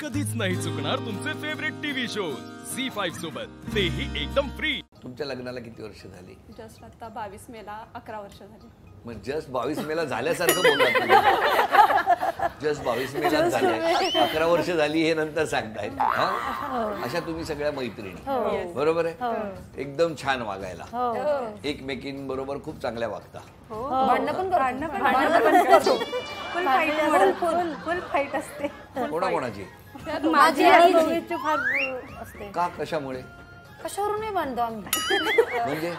कधीच नाही चुकणार तुमचे फेवरेट टीव्ही शोज झी5 सोबत, तेही एकदम फ्री। तुमच्या लग्नाला किती वर्ष झाली? जस्ट आता 22 मेला 11 वर्ष झाली। मग जस्ट 22 मेला झाल्यासारखं बोलतात तुम्ही। जस्ट 22 मेला झाले, 11 वर्ष झाली हे नंतर सांगतायत। अशा तुम्ही सगळ्या मैत्रिणी, बरोबर आहे? एकदम छान वागायला, एकमेकींबरोबर खूप चांगल्या वागता। भांडण पण करतो, फुल फाईट असते। कोणाकोणाची? माझी आणि दोघींची फार असते। का, कशामुळे? कशावरून नाही भांडतो आम्ही, म्हणजे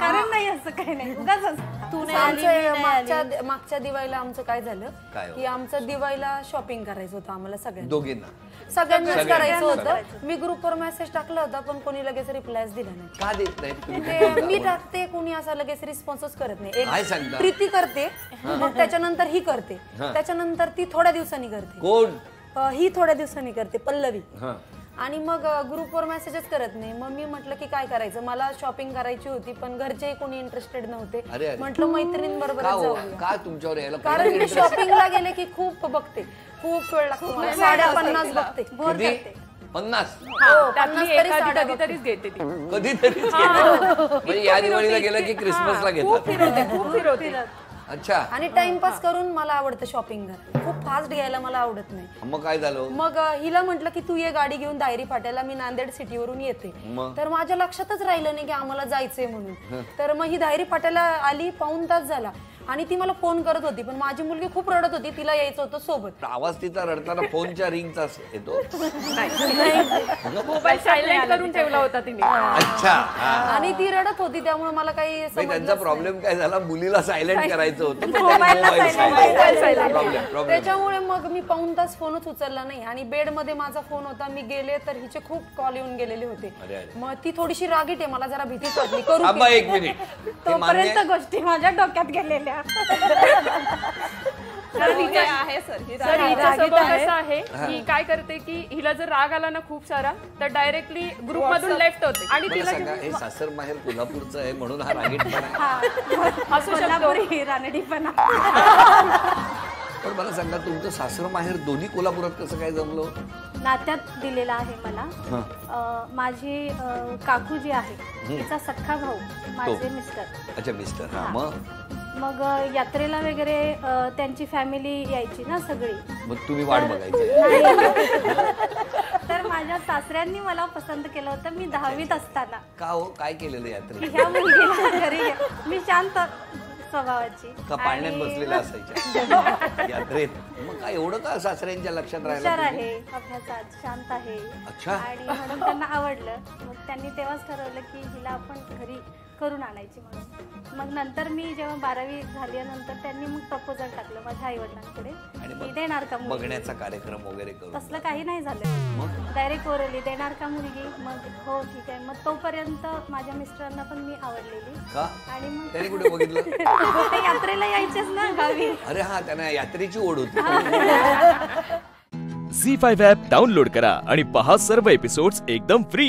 कारण नाही असं काही नाही, उगाच असतं। तू नाही, मागच्या दिवाळीला आमचं काय झालं की आमचं दिवाळीला शॉपिंग करायचं होतं आम्हाला सगळ्यांनाच करायचं होतं। मी ग्रुपवर मेसेज टाकला होता पण कोणी लगेच रिप्लायच दिला नाही। का देत नाही? मी टाकते, कोणी असा लगेच रिस्पॉन्सच करत नाही। काय सांगता? प्रीती करते, मग त्याच्यानंतर ही करते, त्याच्यानंतर ती थोड्या दिवसांनी करते। कोण? ही थोड्या दिवसांनी करते, पल्लवी। आणि मग ग्रुपवर मेसेजच करत नाही। मग मी म्हटलं की काय करायचं, मला शॉपिंग करायची होती पण घरचेही कोणी इंटरेस्टेड नव्हते। म्हटलं मैत्रिणींबरोबर जाऊया। का तुमच्यावर यायला? कारण मी शॉपिंगला गेले की खूप बघते, खूप वेळ लागतो मला, 50 बघते। 50? कधीतरीच घेते ती, कधीतरीच म्हणजे या दिवाळीला गेलं की क्रिसमसला घेतात? खूप फिरवते। अच्छा। आणि टाइमपास करून मला आवडतं शॉपिंग करायला, खूप फास्ट घ्यायला मला आवडत नाही। मग काय झालं? मग हिला म्हटलं की तू ये गाडी घेऊन दायरी फाट्याला, मी नांदेड सिटीवरून येते। तर माझ्या लक्षातच राहिलं नाही की आम्हाला जायचंय म्हणून। तर मग ही दायरी फाट्याला आली, पाऊण तास झाला आणि ती मला फोन करत होती, पण माझी मुलगी खूप रडत होती, तिला यायचं होतं सोबत। आवाज तिचा रडताना फोनच्या रिंगचा येतो? मोबाईल सायलेंट करून ठेवला होता तिने। अच्छा। आणि ती रडत होती, त्यामुळे मला काही त्यांचा प्रॉब्लेम काय झाला, मुलीला सायलेंट करायचं होतं, त्याच्यामुळे मग मी पाऊण तास फोनच उचलला नाही। आणि बेड मध्ये माझा फोन होता, मी गेले तर हिचे खूप कॉल येऊन गेलेले होते। मग ती थोडीशी रागीट आहे, मला जरा भीतीच वाटली। करू एक मिनिट, तोपर्यंत गोष्टी माझ्या डोक्यात गेलेल्या। ही काय करते की हिला जर राग आला ना खूप सारा, तर डायरेक्टली ग्रुप मधून लेफ्ट होते। आणि तिला हे सासर माहेर कोल्हापूरचं आहे म्हणून हा रागीटपणा असू शकतो, रानडीपणा। पण मला सांगा, तुमचं सासर माहेर दोन्ही कोल्हापुरात कसं काय जमलं? नात्यात दिलेला आहे मला। माझी काकू जी आहे तिचा सख्खा भाऊ माझे मिस्टर। अच्छा, मिस्टर। मग यात्रेला वगैरे त्यांची फॅमिली यायची ना सगळी, मग तुम्ही वाट बघायची? तर माझ्या सासऱ्यांनी मला पसंत केलं होतं मी 10वीत असताना। का हो, काय केलेलं यात्रेत? ह्या मुलगीला घरी मी शांत स्वभावाची का पाळण्यात बसलेल्या असायच्या यात्रेत? मग काय एवढं का सासऱ्यांच्या लक्षात राहिलं? आहे, अभ्यासात शांत आहे। अच्छा। आणि म्हणून त्यांना आवडलं, मग त्यांनी तेव्हाच ठरवलं की हिला आपण घरी करून आणायची म्हणून। मग नंतर मी जेव्हा 12वी झाल्यानंतर त्यांनी मग प्रपोजल टाकलं माझ्या आई वडिलांकडे, की देणार का मुलगी? बघण्याचा कार्यक्रम वगैरे करून? तसलं काही नाही झालं, डायरेक्ट ओरली देणार का मुलगी? मग हो ठीक आहे। मग तोपर्यंत माझ्या मिस्टरांना पण मी आवडलेली। आणि मग त्याने कुठे बघितलं? ते यात्रेला यायचेच ना गावी। अरे हा, त्यांना यात्रेची ओढ होती। झी5 ॲप डाउनलोड करा आणि पहा सर्व एपिसोड्स एकदम फ्री।